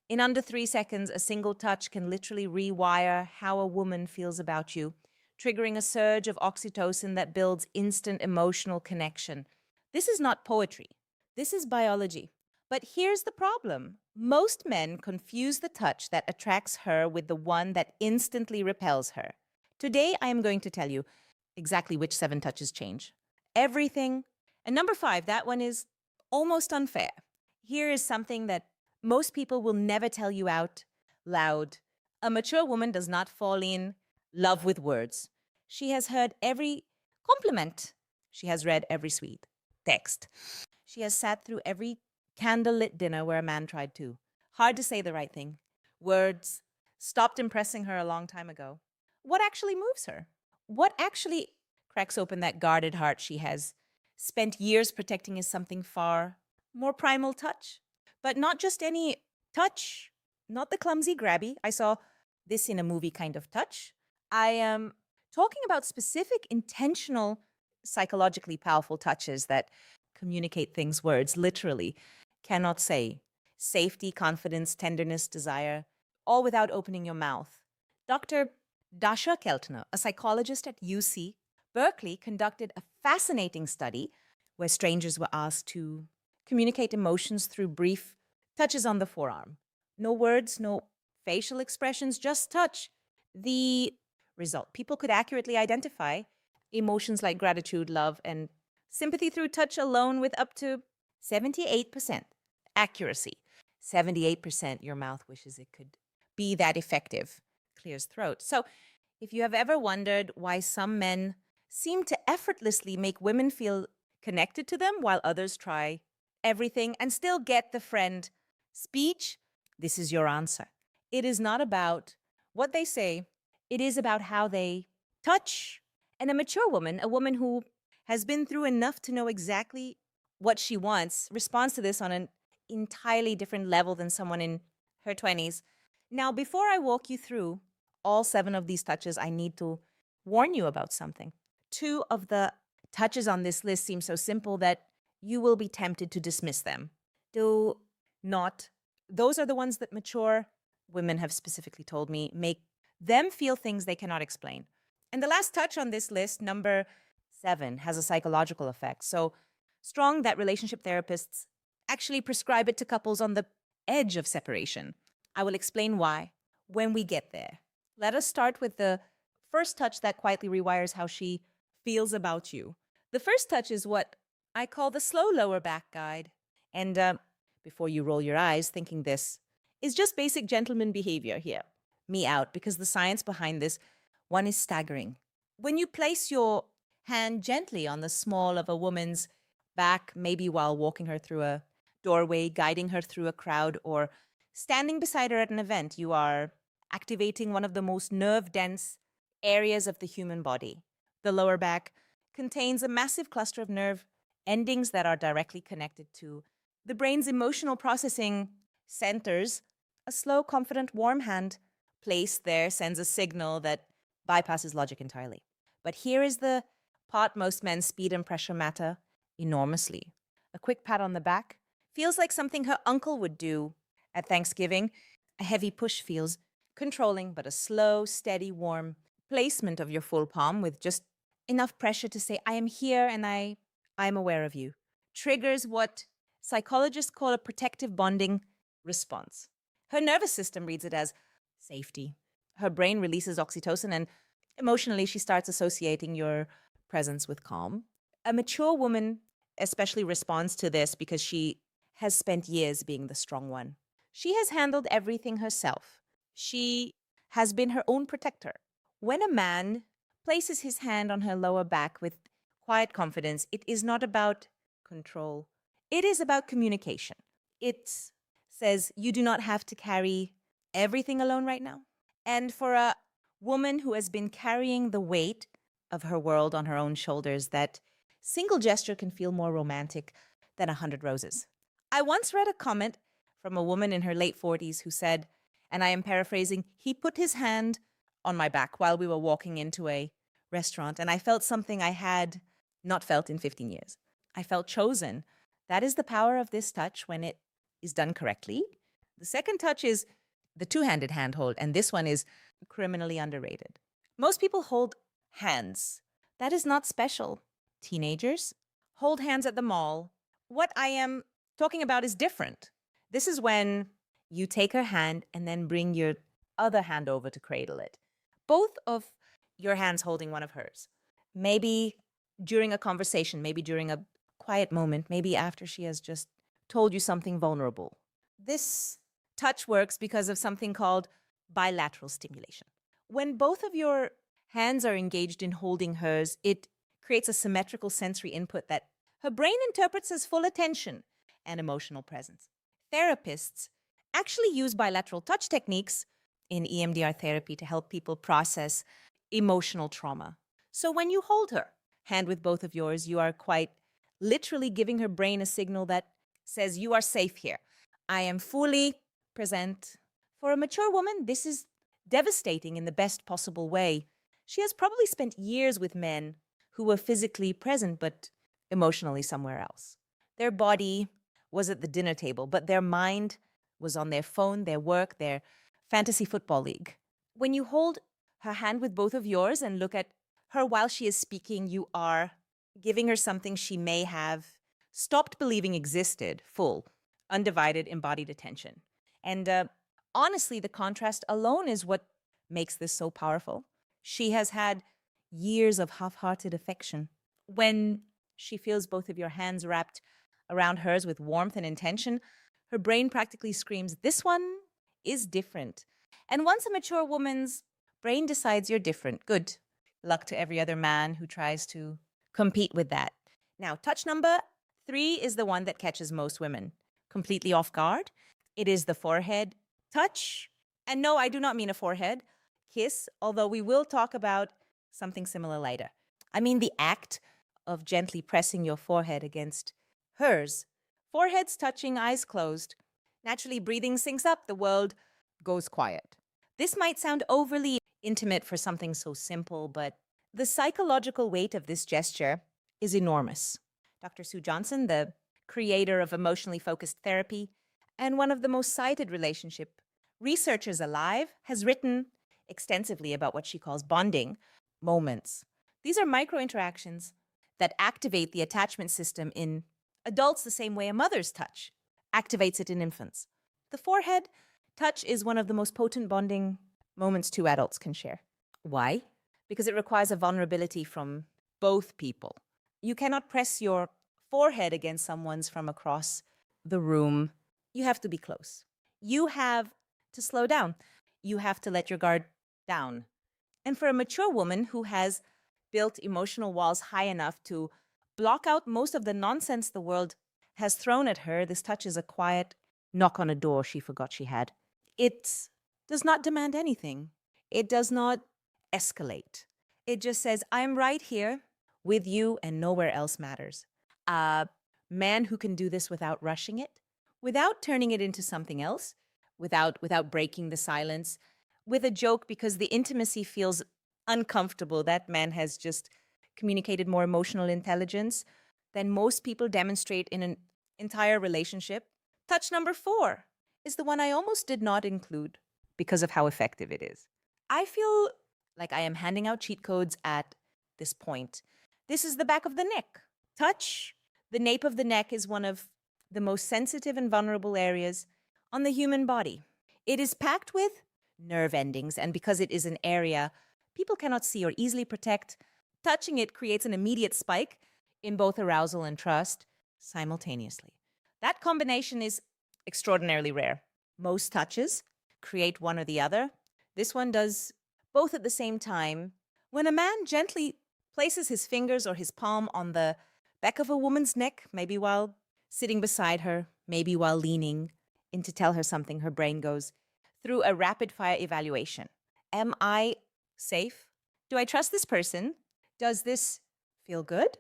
In under 3 seconds, a single touch can literally rewire how a woman feels about you, triggering a surge of oxytocin that builds instant emotional connection. This is not poetry. This is biology. But here's the problem. Most men confuse the touch that attracts her with the one that instantly repels her. Today, I am going to tell you exactly which 7 touches change everything. And number 5, that one is almost unfair. Here is something that most people will never tell you out loud. A mature woman does not fall in love with words. She has heard every compliment. She has read every sweet text. She has sat through every candlelit dinner where a man tried to. Hard to say the right thing. Words stopped impressing her a long time ago. What actually moves her? What actually cracks open that guarded heart she has spent years protecting is something far more primal touch. But not just any touch, not the clumsy grabby. I saw this in a movie kind of touch. I am talking about specific, intentional, psychologically powerful touches that communicate things words literally cannot say. Safety, confidence, tenderness, desire, all without opening your mouth. Dr. Dasha Keltner, a psychologist at UC Berkeley, conducted a fascinating study where strangers were asked to communicate emotions through brief touches on the forearm. No words, no facial expressions, just touch. The result: people could accurately identify emotions like gratitude, love, and sympathy through touch alone with up to 78% accuracy. 78% your mouth wishes it could be that effective. Clears throat. So, if you have ever wondered why some men seem to effortlessly make women feel connected to them while others try everything and still get the friend speech, this is your answer. It is not about what they say, it is about how they touch. And a mature woman, a woman who has been through enough to know exactly what she wants, responds to this on an entirely different level than someone in her 20s. Now, before I walk you through all 7 of these touches, I need to warn you about something. 2 of the touches on this list seem so simple that you will be tempted to dismiss them. Do not. Those are the ones that mature women have specifically told me make them feel things they cannot explain. And the last touch on this list, number 7, has a psychological effect. So strong that relationship therapists actually prescribe it to couples on the edge of separation. I will explain why when we get there. Let us start with the first touch that quietly rewires how she feels about you. The first touch is what I call the slow lower back guide. And before you roll your eyes thinking this is just basic gentleman behavior, here, me out, because the science behind this one is staggering. When you place your hand gently on the small of a woman's back, maybe while walking her through a doorway, guiding her through a crowd, or standing beside her at an event, you are activating one of the most nerve dense areas of the human body. The lower back contains a massive cluster of nerve endings that are directly connected to the brain's emotional processing centers. A slow, confident, warm hand placed there sends a signal that bypasses logic entirely. But here is the part most men's speed and pressure matter enormously. A quick pat on the back feels like something her uncle would do at Thanksgiving. A heavy push feels controlling, but a slow, steady, warm placement of your full palm with just enough pressure to say, I am here and I am aware of you, triggers what psychologists call a protective bonding response. Her nervous system reads it as safety. Her brain releases oxytocin, and emotionally, she starts associating your presence with calm. A mature woman especially responds to this because she has spent years being the strong one. She has handled everything herself. She has been her own protector. When a man places his hand on her lower back with quiet confidence, it is not about control. It is about communication. It says you do not have to carry everything alone right now. And for a woman who has been carrying the weight of her world on her own shoulders, that single gesture can feel more romantic than 100 roses. I once read a comment from a woman in her late 40s who said, and I am paraphrasing, he put his hand on my back while we were walking into a restaurant, and I felt something I had not felt in 15 years. I felt chosen. That is the power of this touch when it is done correctly. The second touch is the two-handed handhold, and this one is criminally underrated. Most people hold hands. That is not special. Teenagers hold hands at the mall. What I am talking about is different. This is when you take her hand and then bring your other hand over to cradle it. Both of your hands holding one of hers. Maybe during a conversation, maybe during a quiet moment, maybe after she has just told you something vulnerable. This touch works because of something called bilateral stimulation. When both of your hands are engaged in holding hers, it creates a symmetrical sensory input that her brain interprets as full attention and emotional presence. Therapists actually use bilateral touch techniques in EMDR therapy to help people process emotional trauma. So when you hold her hand with both of yours, you are quite literally giving her brain a signal that says, you are safe here. I am fully present. For a mature woman, this is devastating in the best possible way. She has probably spent years with men who were physically present but emotionally somewhere else. Their body was at the dinner table, but their mind was on their phone, their work, their fantasy football league. When you hold her hand with both of yours and look at her while she is speaking, you are giving her something she may have stopped believing existed, full, undivided, embodied attention. And honestly, the contrast alone is what makes this so powerful. She has had years of half-hearted affection. When she feels both of your hands wrapped around hers with warmth and intention, her brain practically screams, this one is different. And once a mature woman's brain decides you're different, good luck to every other man who tries to compete with that. Now, touch number 3 is the one that catches most women completely off guard. It is the forehead touch. And no, I do not mean a forehead kiss, although we will talk about something similar later. I mean the act of gently pressing your forehead against hers. Foreheads touching, eyes closed. Naturally, breathing syncs up, the world goes quiet. This might sound overly intimate for something so simple, but the psychological weight of this gesture is enormous. Dr. Sue Johnson, the creator of emotionally focused therapy and one of the most cited relationship researchers alive, has written extensively about what she calls bonding moments. These are micro interactions that activate the attachment system in adults the same way a mother's touch activates it in infants. The forehead touch is one of the most potent bonding moments two adults can share. Why? Because it requires a vulnerability from both people. You cannot press your forehead against someone's from across the room. You have to be close. You have to slow down. You have to let your guard down. And for a mature woman who has built emotional walls high enough to block out most of the nonsense the world has thrown at her, this touch is a quiet knock on a door she forgot she had. It does not demand anything. It does not escalate. It just says, I'm right here with you and nowhere else matters. A man who can do this without rushing it, without turning it into something else, without breaking the silence, with a joke because the intimacy feels uncomfortable. That man has just communicated more emotional intelligence than most people demonstrate in an entire relationship. Touch number 4 is the one I almost did not include because of how effective it is. I feel like I am handing out cheat codes at this point. This is the back of the neck. Touch. The nape of the neck is one of the most sensitive and vulnerable areas on the human body. It is packed with nerve endings, and because it is an area people cannot see or easily protect, touching it creates an immediate spike in both arousal and trust simultaneously. That combination is extraordinarily rare. Most touches create one or the other. This one does both at the same time. When a man gently places his fingers or his palm on the back of a woman's neck, maybe while sitting beside her, maybe while leaning in to tell her something, her brain goes through a rapid-fire evaluation. Am I safe? Do I trust this person? Does this feel good?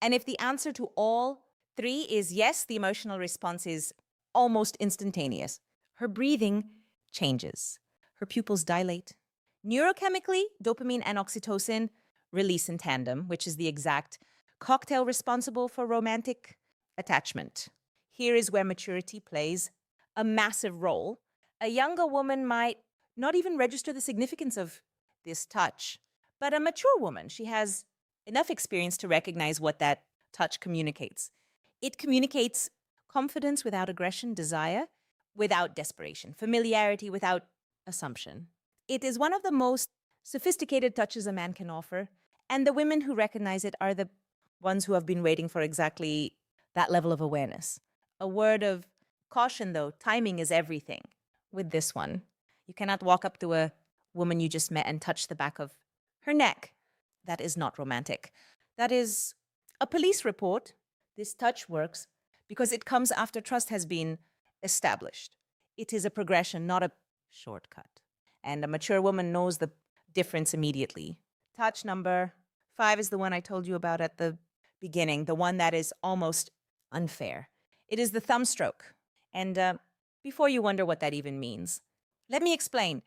And if the answer to all 3 is yes, the emotional response is almost instantaneous. Her breathing changes. Her pupils dilate. Neurochemically, dopamine and oxytocin release in tandem, which is the exact cocktail responsible for romantic attachment. Here is where maturity plays a massive role. A younger woman might not even register the significance of this touch. But a mature woman, she has enough experience to recognize what that touch communicates. It communicates confidence without aggression, desire without desperation, familiarity without assumption. It is one of the most sophisticated touches a man can offer, and the women who recognize it are the ones who have been waiting for exactly that level of awareness. A word of caution, though, timing is everything with this one. You cannot walk up to a woman you just met and touch the back of her neck. That is not romantic. That is a police report. This touch works because it comes after trust has been established. It is a progression, not a shortcut. And a mature woman knows the difference immediately. Touch number 5 is the one I told you about at the beginning, the one that is almost unfair. It is the thumb stroke. And before you wonder what that even means, let me explain,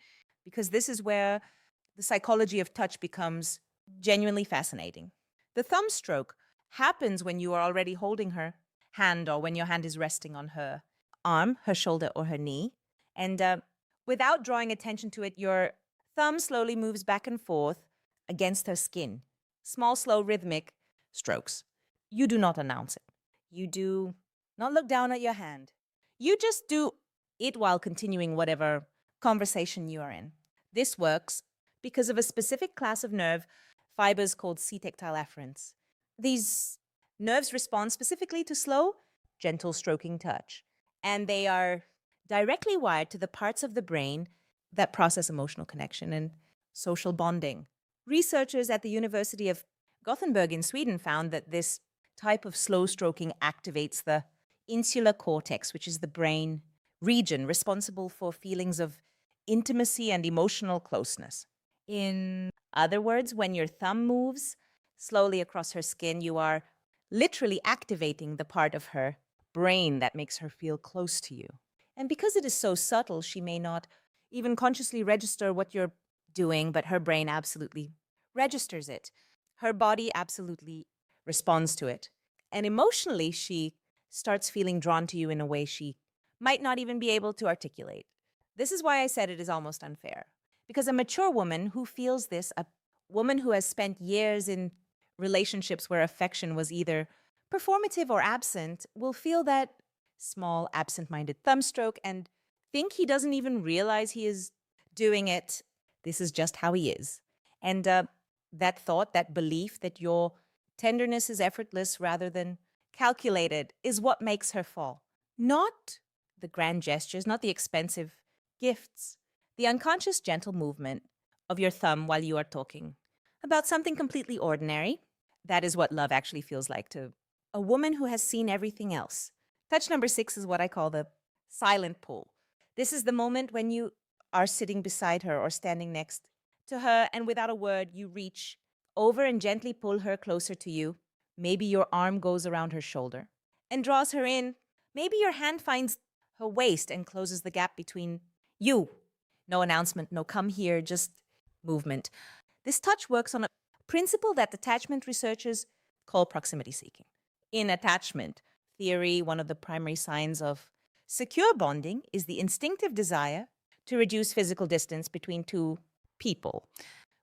because this is where the psychology of touch becomes genuinely fascinating. The thumb stroke happens when you are already holding her hand or when your hand is resting on her arm, her shoulder, or her knee. And without drawing attention to it, your thumb slowly moves back and forth against her skin. Small, slow, rhythmic strokes. You do not announce it. You do not look down at your hand. You just do it while continuing whatever conversation you are in. This works because of a specific class of nerve fibers called C-tactile afferents. These nerves respond specifically to slow, gentle stroking touch, and they are directly wired to the parts of the brain that process emotional connection and social bonding. Researchers at the University of Gothenburg in Sweden found that this type of slow stroking activates the insular cortex, which is the brain region responsible for feelings of intimacy and emotional closeness. In other words, when your thumb moves slowly across her skin, you are literally activating the part of her brain that makes her feel close to you. And because it is so subtle, she may not even consciously register what you're doing, but her brain absolutely registers it. Her body absolutely responds to it. And emotionally, she starts feeling drawn to you in a way she might not even be able to articulate. This is why I said it is almost unfair. Because a mature woman who feels this, a woman who has spent years in relationships where affection was either performative or absent, will feel that small, absent-minded thumb stroke and think he doesn't even realize he is doing it. This is just how he is. And that thought, that belief that your tenderness is effortless rather than calculated is what makes her fall. Not the grand gestures, not the expensive gifts, the unconscious gentle movement of your thumb while you are talking about something completely ordinary. That is what love actually feels like to a woman who has seen everything else. Touch number 6 is what I call the silent pull. This is the moment when you are sitting beside her or standing next to her, and without a word, you reach over and gently pull her closer to you. Maybe your arm goes around her shoulder and draws her in. Maybe your hand finds her waist and closes the gap between you. No announcement, no come here, just movement. This touch works on a principle that attachment researchers call proximity seeking. In attachment theory, one of the primary signs of secure bonding is the instinctive desire to reduce physical distance between two people.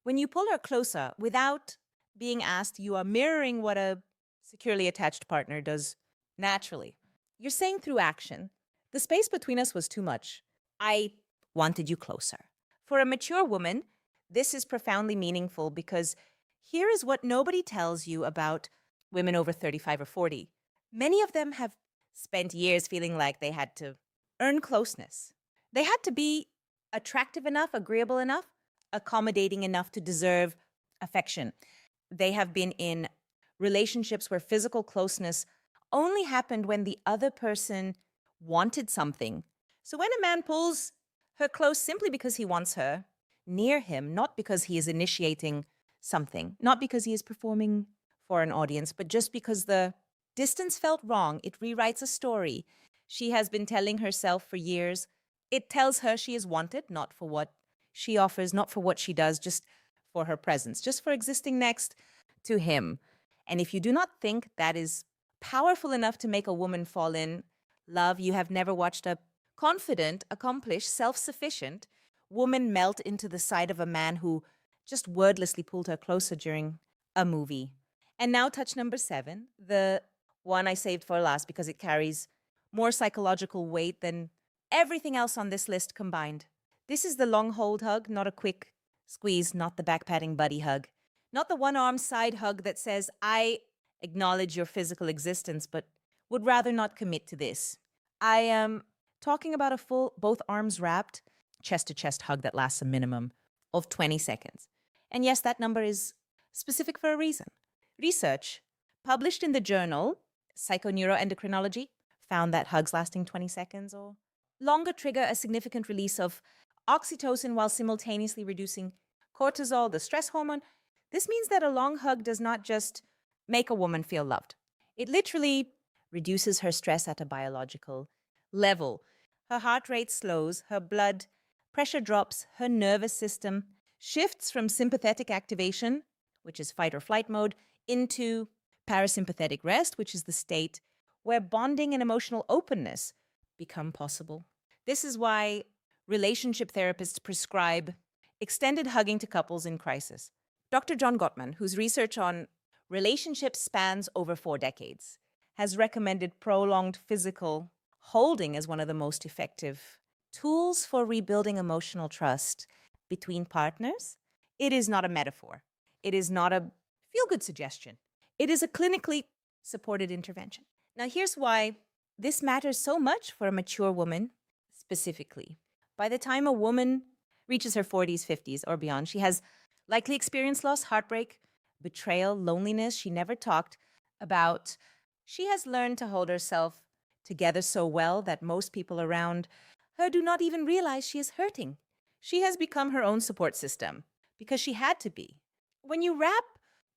When you pull her closer without being asked, you are mirroring what a securely attached partner does naturally. You're saying through action, the space between us was too much. I wanted you closer. For a mature woman, this is profoundly meaningful because here is what nobody tells you about women over 35 or 40. Many of them have spent years feeling like they had to earn closeness. They had to be attractive enough, agreeable enough, accommodating enough to deserve affection. They have been in relationships where physical closeness only happened when the other person wanted something. So when a man pulls her close simply because he wants her near him, not because he is initiating something, not because he is performing for an audience, but just because the distance felt wrong, it rewrites a story she has been telling herself for years. It tells her she is wanted, not for what she offers, not for what she does, just for her presence, just for existing next to him. And if you do not think that is powerful enough to make a woman fall in love, you have never watched a confident, accomplished, self-sufficient woman melt into the side of a man who just wordlessly pulled her closer during a movie. And now touch number 7, the one I saved for last because it carries more psychological weight than everything else on this list combined. This is the long hold hug, not a quick squeeze, not the back patting buddy hug, not the one arm side hug that says, I acknowledge your physical existence, but would rather not commit to this. I am talking about a full, both arms wrapped, chest to chest hug that lasts a minimum of 20 seconds. And yes, that number is specific for a reason. Research published in the journal Psychoneuroendocrinology found that hugs lasting 20 seconds or longer trigger a significant release of oxytocin while simultaneously reducing cortisol, the stress hormone. This means that a long hug does not just make a woman feel loved. It literally reduces her stress at a biological level. Her heart rate slows, her blood pressure drops, her nervous system shifts from sympathetic activation, which is fight or flight mode, into parasympathetic rest, which is the state where bonding and emotional openness become possible. This is why relationship therapists prescribe extended hugging to couples in crisis. Dr. John Gottman, whose research on relationships spans over 4 decades, has recommended prolonged physical holding as one of the most effective tools for rebuilding emotional trust between partners. It is not a metaphor. It is not a feel-good suggestion. It is a clinically supported intervention. Now, here's why this matters so much for a mature woman specifically. By the time a woman reaches her 40s, 50s, or beyond, she has likely experienced loss, heartbreak, betrayal, loneliness. She never talked about. She has learned to hold herself together so well that most people around her do not even realize she is hurting. She has become her own support system because she had to be. When you wrap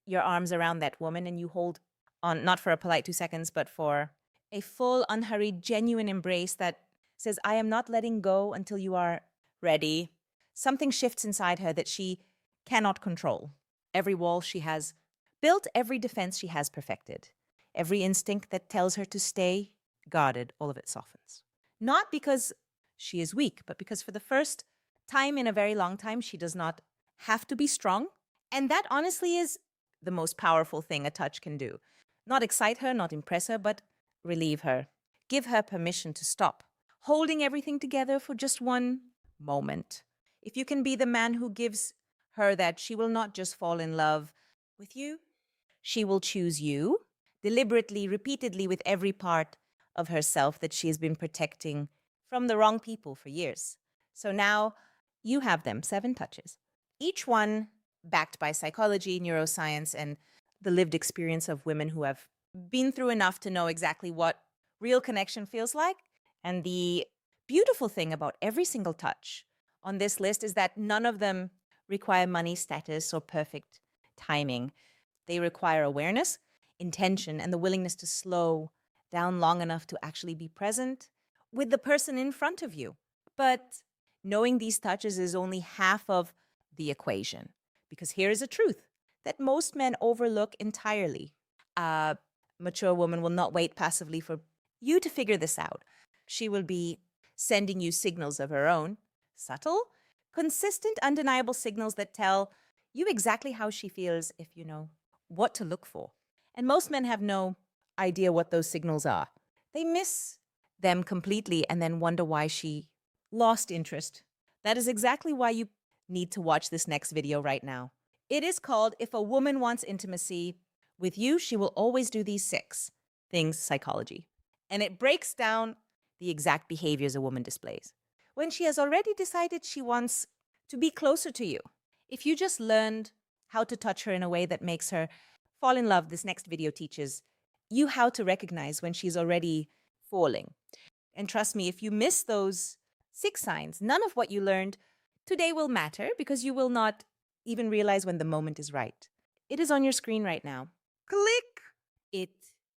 your arms around that woman and you hold on, not for a polite 2 seconds, but for a full, unhurried, genuine embrace that says, I am not letting go until you are ready, something shifts inside her that she cannot control. Every wall she has built, every defense she has perfected, every instinct that tells her to stay guarded, all of it softens. Not because she is weak, but because for the first time in a very long time, she does not have to be strong. And that honestly is the most powerful thing a touch can do. Not excite her, not impress her, but relieve her. Give her permission to stop holding everything together for just one moment. If you can be the man who gives her that, she will not just fall in love with you. She will choose you deliberately, repeatedly, with every part of herself that she has been protecting from the wrong people for years. So now you have them, 7 touches. Each one backed by psychology, neuroscience, and the lived experience of women who have been through enough to know exactly what real connection feels like. And the beautiful thing about every single touch on this list is that none of them require money, status, or perfect timing. They require awareness, intention, and the willingness to slow down long enough to actually be present with the person in front of you. But knowing these touches is only half of the equation, because here is a truth that most men overlook entirely. A mature woman will not wait passively for you to figure this out. She will be sending you signals of her own, subtle, consistent, undeniable signals that tell you exactly how she feels if you know what to look for. And most men have no idea what those signals are. They miss them completely and then wonder why she lost interest. That is exactly why you need to watch this next video right now. It is called If a Woman Wants Intimacy with You, She Will Always Do These 6 Things Psychology. And it breaks down the exact behaviors a woman displays when she has already decided she wants to be closer to you. If you just learned how to touch her in a way that makes her fall in love, this next video teaches you how to recognize when she's already falling. And trust me, if you miss those 6 signs, none of what you learned today will matter because you will not even realize when the moment is right. It is on your screen right now. Click